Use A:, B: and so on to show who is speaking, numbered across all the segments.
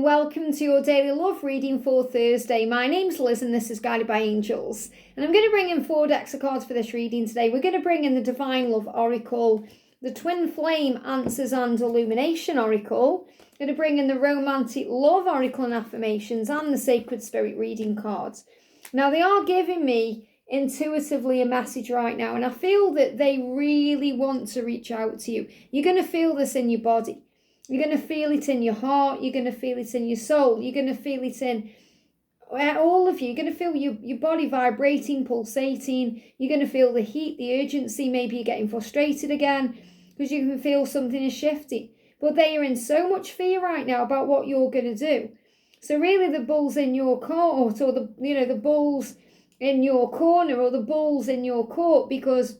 A: welcome to your daily love reading for Thursday. My name's Liz and this is Guided by Angels. And I'm going to bring in 4 decks of cards for this reading today. We're going to bring in the Divine Love Oracle, the Twin Flame Answers and Illumination Oracle. I'm going to bring in the Romantic Love Oracle and Affirmations and the Sacred Spirit Reading cards. Now they are giving me intuitively a message right now, and I feel that they really want to reach out to you. You're going to feel this in your body. You're going to feel it in your heart. You're going to feel it in your soul. You're going to feel it in all of you. You're going to feel your body vibrating, pulsating. You're going to feel the heat, the urgency. Maybe you're getting frustrated again because you can feel something is shifting. But they are in so much fear right now about what you're going to do. So really the bull's in your court, or the bull's in your corner, or the bull's in your court, because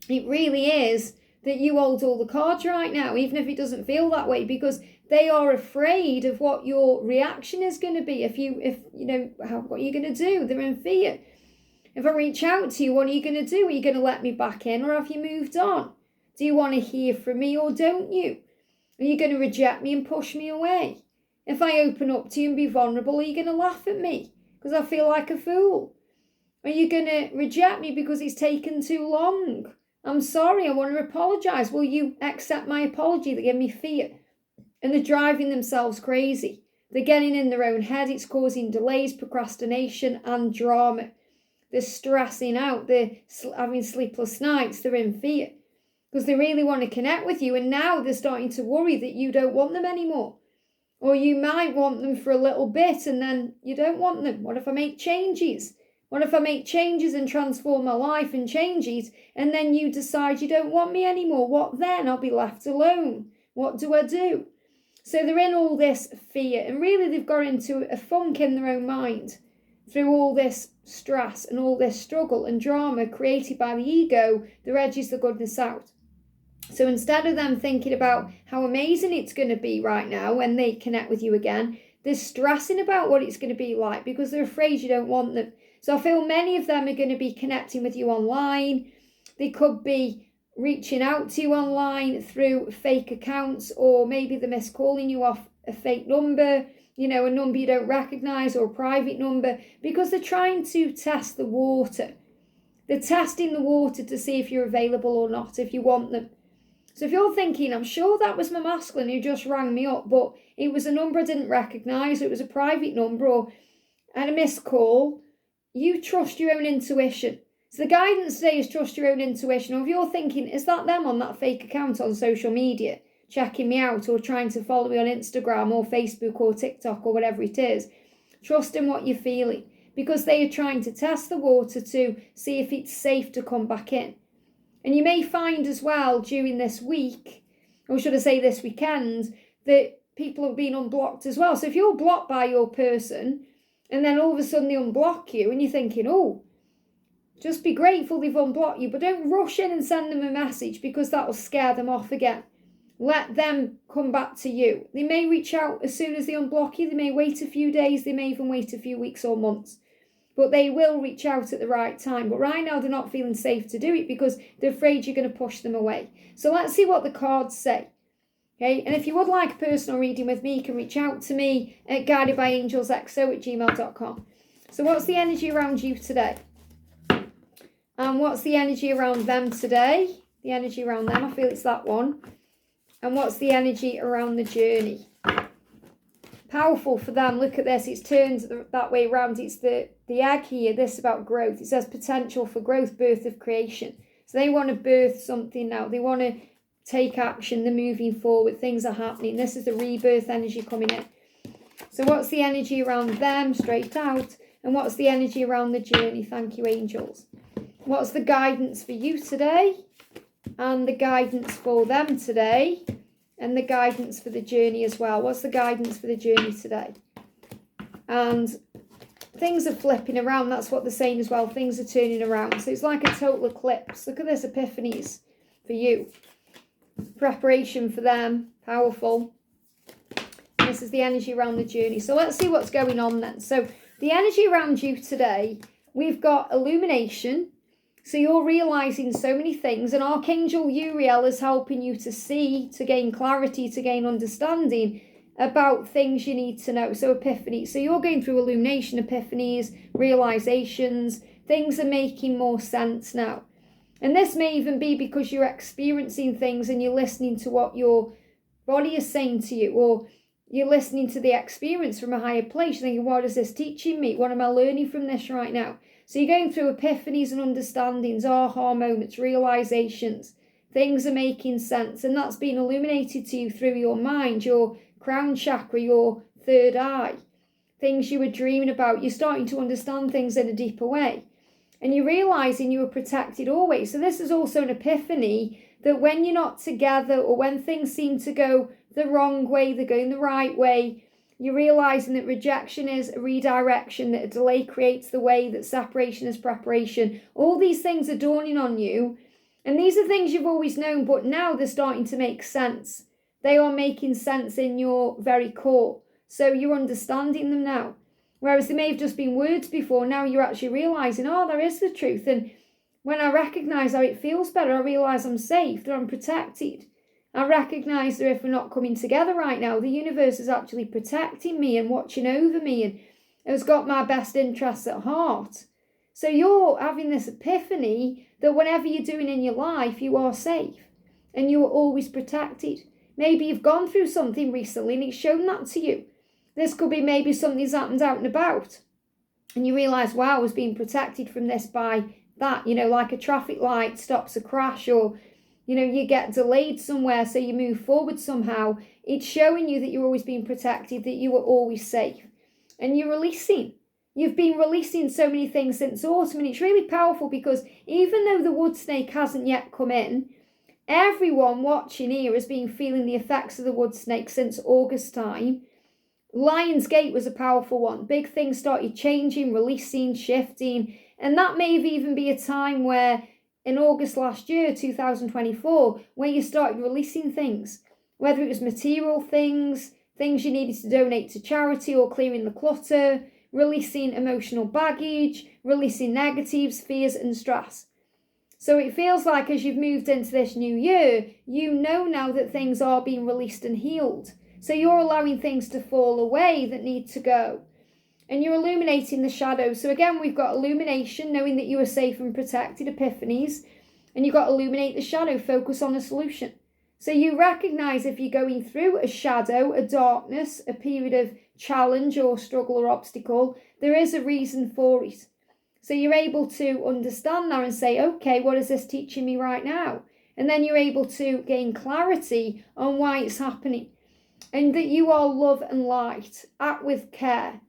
A: it really is that you hold all the cards right now, even if it doesn't feel that way, because they are afraid of what your reaction is going to be. What are you going to do? They're in fear. If I reach out to you, what are you going to do? Are you going to let me back in, or have you moved on? Do you want to hear from me, or don't you? Are you going to reject me and push me away? If I open up to you and be vulnerable, are you going to laugh at me because I feel like a fool? Are you going to reject me because it's taken too long? I'm sorry, I want to apologise. Will you accept my apology? They give me fear. And they're driving themselves crazy. They're getting in their own head. It's causing delays, procrastination and drama. They're stressing out. They're having sleepless nights. They're in fear because they really want to connect with you. And now they're starting to worry that you don't want them anymore. Or you might want them for a little bit and then you don't want them. What if I make changes? What if I make changes and transform my life and changes, and then you decide you don't want me anymore? What then? I'll be left alone. What do I do? So they're in all this fear, and really they've got into a funk in their own mind through all this stress and all this struggle and drama created by the ego that edges the goodness out. So instead of them thinking about how amazing it's going to be right now when they connect with you again, they're stressing about what it's going to be like because they're afraid you don't want them. So I feel many of them are going to be connecting with you online. They could be reaching out to you online through fake accounts, or maybe they're miscalling you off a fake number, a number you don't recognise, or a private number, because they're trying to test the water. They're testing the water to see if you're available or not, if you want them. So if you're thinking, I'm sure that was my masculine who just rang me up, but it was a number I didn't recognise, or it was a private number, or I had a missed call, you trust your own intuition. So the guidance today is trust your own intuition. Or if you're thinking, is that them on that fake account on social media, checking me out or trying to follow me on Instagram or Facebook or TikTok or whatever it is, trust in what you're feeling, because they are trying to test the water to see if it's safe to come back in. And you may find as well during this week, or should I say this weekend, that people have been unblocked as well. So if you're blocked by your person, and then all of a sudden they unblock you, and you're thinking, oh, just be grateful they've unblocked you. But don't rush in and send them a message, because that will scare them off again. Let them come back to you. They may reach out as soon as they unblock you. They may wait a few days. They may even wait a few weeks or months. But they will reach out at the right time. But right now they're not feeling safe to do it because they're afraid you're going to push them away. So let's see what the cards say. Okay, and if you would like a personal reading with me, you can reach out to me at guidedbyangelsxo@gmail.com. So what's the energy around you today? And what's the energy around them today? The energy around them, I feel it's that one. And what's the energy around the journey? Powerful for them. Look at this. It's turned that way around. It's the egg here. This about growth. It says potential for growth, birth of creation. So they want to birth something now. They want to take action. They're moving forward. Things are happening. This is the rebirth energy coming in. So what's the energy around them? Straight out. And what's the energy around the journey? Thank you, angels. What's the guidance for you today? And the guidance for them today? And the guidance for the journey as well. What's the guidance for the journey today? And things are flipping around. That's what they're saying as well. Things are turning around. So it's like a total eclipse. Look at this, epiphanies for you. Preparation for them. Powerful. This is the energy around the journey. So let's see what's going on then. So the energy around you today, we've got illumination. So you're realising so many things, and Archangel Uriel is helping you to see, to gain clarity, to gain understanding about things you need to know. So epiphany. So you're going through illumination, epiphanies, realizations. Things are making more sense now. And this may even be because you're experiencing things and you're listening to what your body is saying to you, or you're listening to the experience from a higher place. You're thinking, what is this teaching me? What am I learning from this right now? So you're going through epiphanies and understandings, aha moments, realizations. Things are making sense, and that's being illuminated to you through your mind, your crown chakra, your third eye. Things you were dreaming about, you're starting to understand things in a deeper way. And you're realizing you were protected always. So this is also an epiphany that when you're not together, or when things seem to go the wrong way, they're going the right way, you're realizing that rejection is a redirection, that a delay creates the way, that separation is preparation. All these things are dawning on you. And these are things you've always known, but now they're starting to make sense. They are making sense in your very core. So you're understanding them now. Whereas they may have just been words before, now you're actually realizing, oh, there is the truth. And when I recognize how it feels better, I realize I'm safe, that I'm protected. I recognize that if we're not coming together right now, the universe is actually protecting me and watching over me and has got my best interests at heart. So you're having this epiphany that whatever you're doing in your life, you are safe and you are always protected. Maybe you've gone through something recently and it's shown that to you. This could be maybe something's happened out and about and you realise, wow, I was being protected from this by that, like a traffic light stops a crash, or, you get delayed somewhere, so you move forward somehow. It's showing you that you're always being protected, that you are always safe. And you're releasing. You've been releasing so many things since autumn, and it's really powerful because even though the wood snake hasn't yet come in, everyone watching here has been feeling the effects of the wood snake since August time. Lion's Gate was a powerful one. Big things started changing, releasing, shifting. And that may even be a time where, in August last year, 2024, where you started releasing things. Whether it was material things, things you needed to donate to charity or clearing the clutter, releasing emotional baggage, releasing negatives, fears and stress. So it feels like as you've moved into this new year, you know now that things are being released and healed. So you're allowing things to fall away that need to go. And you're illuminating the shadows. So again, we've got illumination, knowing that you are safe and protected, epiphanies. And you've got illuminate the shadow, focus on a solution. So you recognize if you're going through a shadow, a darkness, a period of challenge or struggle or obstacle, there is a reason for it. So you're able to understand that and say, okay, what is this teaching me right now? And then you're able to gain clarity on why it's happening. And that you are love and light. Act with care.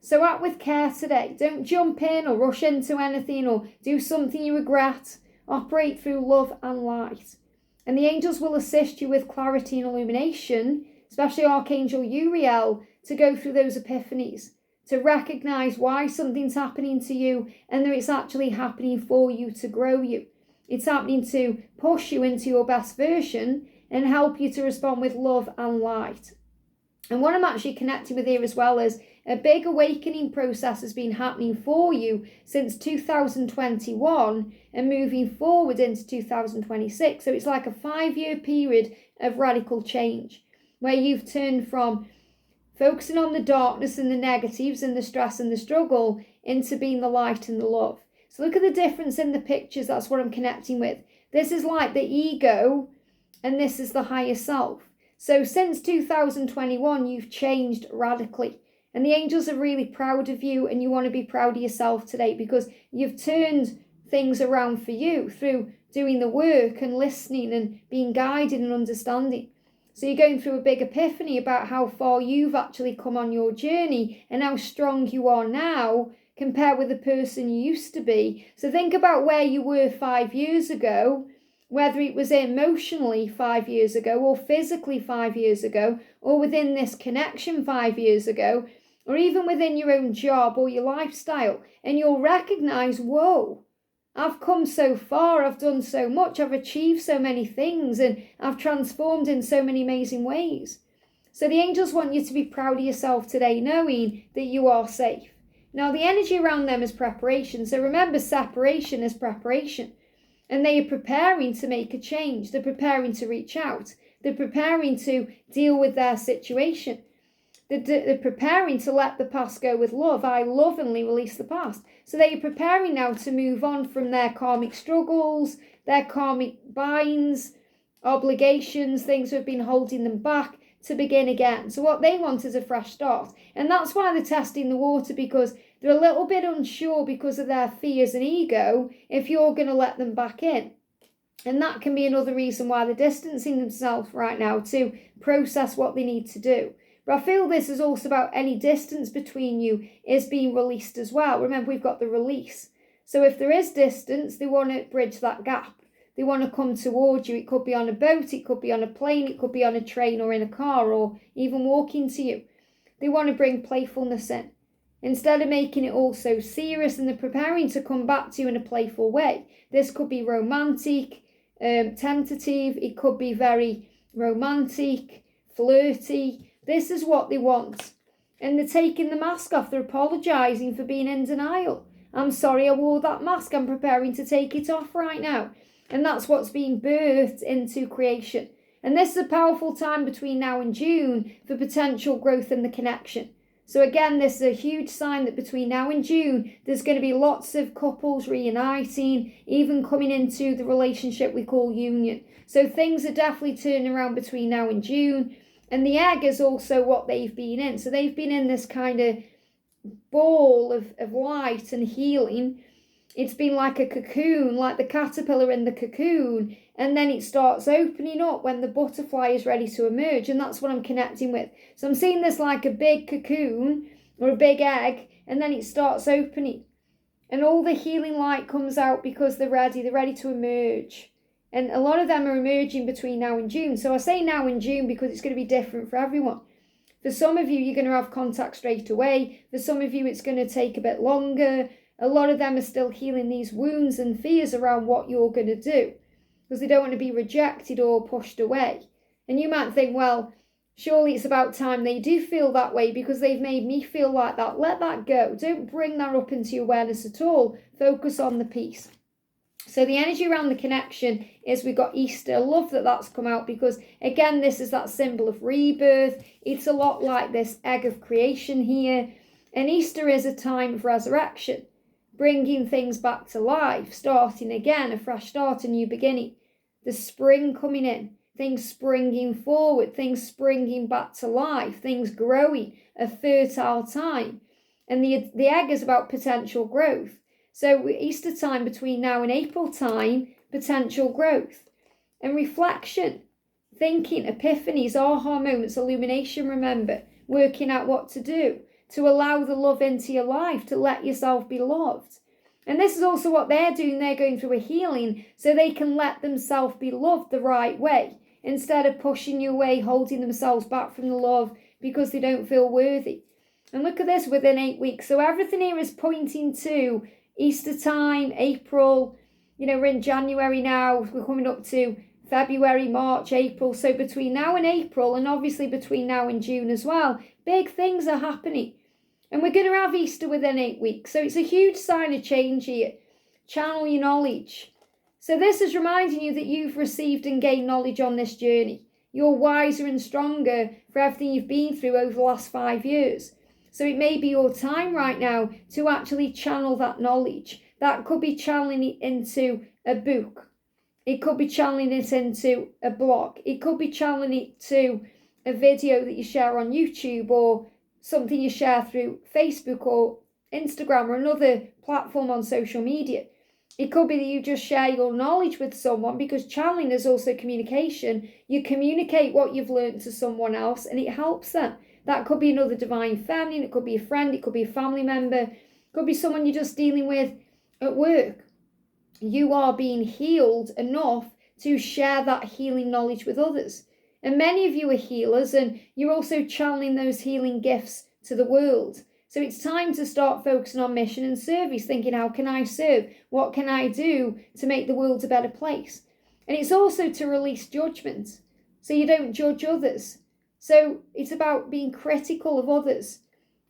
A: So act with care today. Don't jump in or rush into anything or do something you regret. Operate through love and light. And the angels will assist you with clarity and illumination, especially Archangel Uriel, to go through those epiphanies, to recognize why something's happening to you and that it's actually happening for you to grow you. It's happening to push you into your best version and help you to respond with love and light. And what I'm actually connecting with here as well is a big awakening process has been happening for you since 2021 and moving forward into 2026. So it's like a 5-year period of radical change where you've turned from focusing on the darkness and the negatives and the stress and the struggle into being the light and the love. So look at the difference in the pictures. That's what I'm connecting with. This is like the ego and this is the higher self. So since 2021, you've changed radically. And the angels are really proud of you and you want to be proud of yourself today because you've turned things around for you through doing the work and listening and being guided and understanding. So you're going through a big epiphany about how far you've actually come on your journey and how strong you are now compared with the person you used to be. So think about where you were 5 years ago, whether it was emotionally 5 years ago or physically 5 years ago or within this connection 5 years ago or even within your own job or your lifestyle. And you'll recognize, whoa, I've come so far, I've done so much, I've achieved so many things and I've transformed in so many amazing ways. So the angels want you to be proud of yourself today, knowing that you are safe. Now the energy around them is preparation. So remember, separation is preparation. And they are preparing to make a change. They're preparing to reach out. They're preparing to deal with their situation. They're preparing to let the past go with love. I lovingly release the past. So they're preparing now to move on from their karmic struggles, their karmic binds, obligations, things that have been holding them back, to begin again. So what they want is a fresh start. And that's why they're testing the water, because they're a little bit unsure because of their fears and ego if you're going to let them back in. And that can be another reason why they're distancing themselves right now, to process what they need to do. But I feel this is also about any distance between you is being released as well. Remember, we've got the release. So if there is distance, they want to bridge that gap. They want to come towards you. It could be on a boat, it could be on a plane, it could be on a train or in a car, or even walking to you. They want to bring playfulness in. Instead of making it all so serious, and they're preparing to come back to you in a playful way. This could be romantic, tentative, it could be very romantic, flirty. This is what they want. And they're taking the mask off. They're apologising for being in denial. I'm sorry I wore that mask. I'm preparing to take it off right now. And that's what's being birthed into creation. And this is a powerful time between now and June for potential growth in the connection. So again, this is a huge sign that between now and June, there's going to be lots of couples reuniting, even coming into the relationship we call union. So things are definitely turning around between now and June. And the egg is also what they've been in. So they've been in this kind of ball of light and healing. It's been like a cocoon, like the caterpillar in the cocoon. And then it starts opening up when the butterfly is ready to emerge. And that's what I'm connecting with. So I'm seeing this like a big cocoon or a big egg. And then it starts opening. And all the healing light comes out because they're ready. They're ready to emerge. And a lot of them are emerging between now and June. So I say now and June because it's going to be different for everyone. For some of you, you're going to have contact straight away. For some of you, it's going to take a bit longer. A lot of them are still healing these wounds and fears around what you're going to do, because they don't want to be rejected or pushed away. And you might think, well, surely it's about time they do feel that way because they've made me feel like that. Let that go. Don't bring that up into your awareness at all. Focus on the peace. So the energy around the connection is we've got Easter. I love that that's come out because, again, this is that symbol of rebirth. It's a lot like this egg of creation here. And Easter is a time of resurrection, bringing things back to life, starting again, a fresh start, a new beginning. The spring coming in, things springing forward, things springing back to life, things growing, a fertile time. And the egg is about potential growth. So Easter time between now and April time, potential growth and reflection, thinking, epiphanies, aha moments, illumination, remember, working out what to do, to allow the love into your life, to let yourself be loved. And this is also what they're doing. They're going through a healing so they can let themselves be loved the right way instead of pushing you away, holding themselves back from the love because they don't feel worthy. And look at this, within 8 weeks. So everything here is pointing to Easter time, April, we're in January now, we're coming up to February, March, April. So between now and April, and obviously between now and June as well, big things are happening. And we're going to have Easter within 8 weeks. So it's a huge sign of change here. Channel your knowledge. So this is reminding you that you've received and gained knowledge on this journey. You're wiser and stronger for everything you've been through over the last 5 years. So it may be your time right now to actually channel that knowledge. That could be channeling it into a book. It could be channeling it into a blog. It could be channeling it to a video that you share on YouTube or something you share through Facebook or Instagram or another platform on social media. It could be that you just share your knowledge with someone, because channeling is also communication. You communicate what you've learned to someone else and it helps them. That could be another divine feminine, it could be a friend, it could be a family member, it could be someone you're just dealing with at work. You are being healed enough to share that healing knowledge with others. And many of you are healers and you're also channeling those healing gifts to the world. So it's time to start focusing on mission and service, thinking, how can I serve? What can I do to make the world a better place? And it's also to release judgment, so you don't judge others. So it's about being critical of others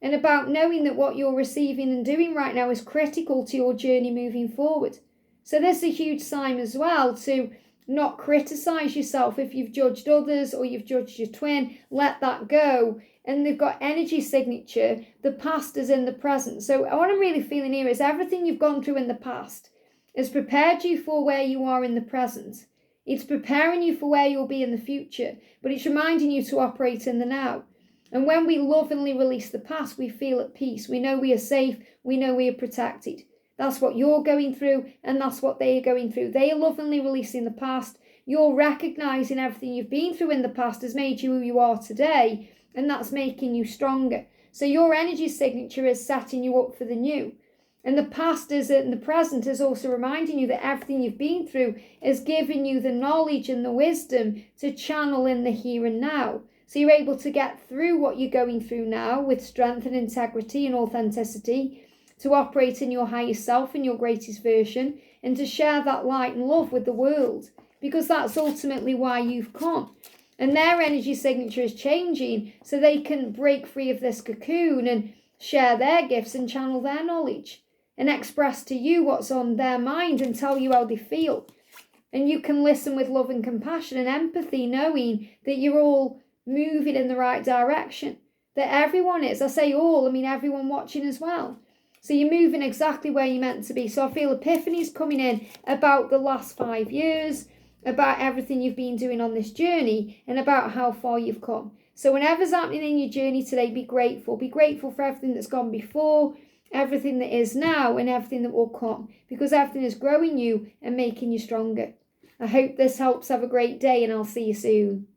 A: and about knowing that what you're receiving and doing right now is critical to your journey moving forward. So this is a huge sign as well to not criticize yourself if you've judged others or you've judged your twin. Let that go. And they've got energy signature. The past is in the present. So what I'm really feeling here is everything you've gone through in the past has prepared you for where you are in the present. It's preparing you for where you'll be in the future, but it's reminding you to operate in the now. And when we lovingly release the past, we feel at peace. We know we are safe. We know we are protected. That's what you're going through, and that's what they are going through. They are lovingly releasing the past. You're recognizing everything you've been through in the past has made you who you are today, and that's making you stronger. So your energy signature is setting you up for the new. And the past is in the present is also reminding you that everything you've been through is giving you the knowledge and the wisdom to channel in the here and now. So you're able to get through what you're going through now with strength and integrity and authenticity, to operate in your highest self and your greatest version, and to share that light and love with the world, because that's ultimately why you've come. And their energy signature is changing so they can break free of this cocoon and share their gifts and channel their knowledge and express to you what's on their mind and tell you how they feel. And you can listen with love and compassion and empathy, knowing that you're all moving in the right direction, that everyone is. I say all, I mean everyone watching as well. So you're moving exactly where you're meant to be. So I feel epiphanies coming in about the last 5 years, about everything you've been doing on this journey, and about how far you've come. So whenever's happening in your journey today, be grateful. Be grateful for everything that's gone before, everything that is now, and everything that will come, because everything is growing you and making you stronger. I hope this helps. Have a great day, and I'll see you soon.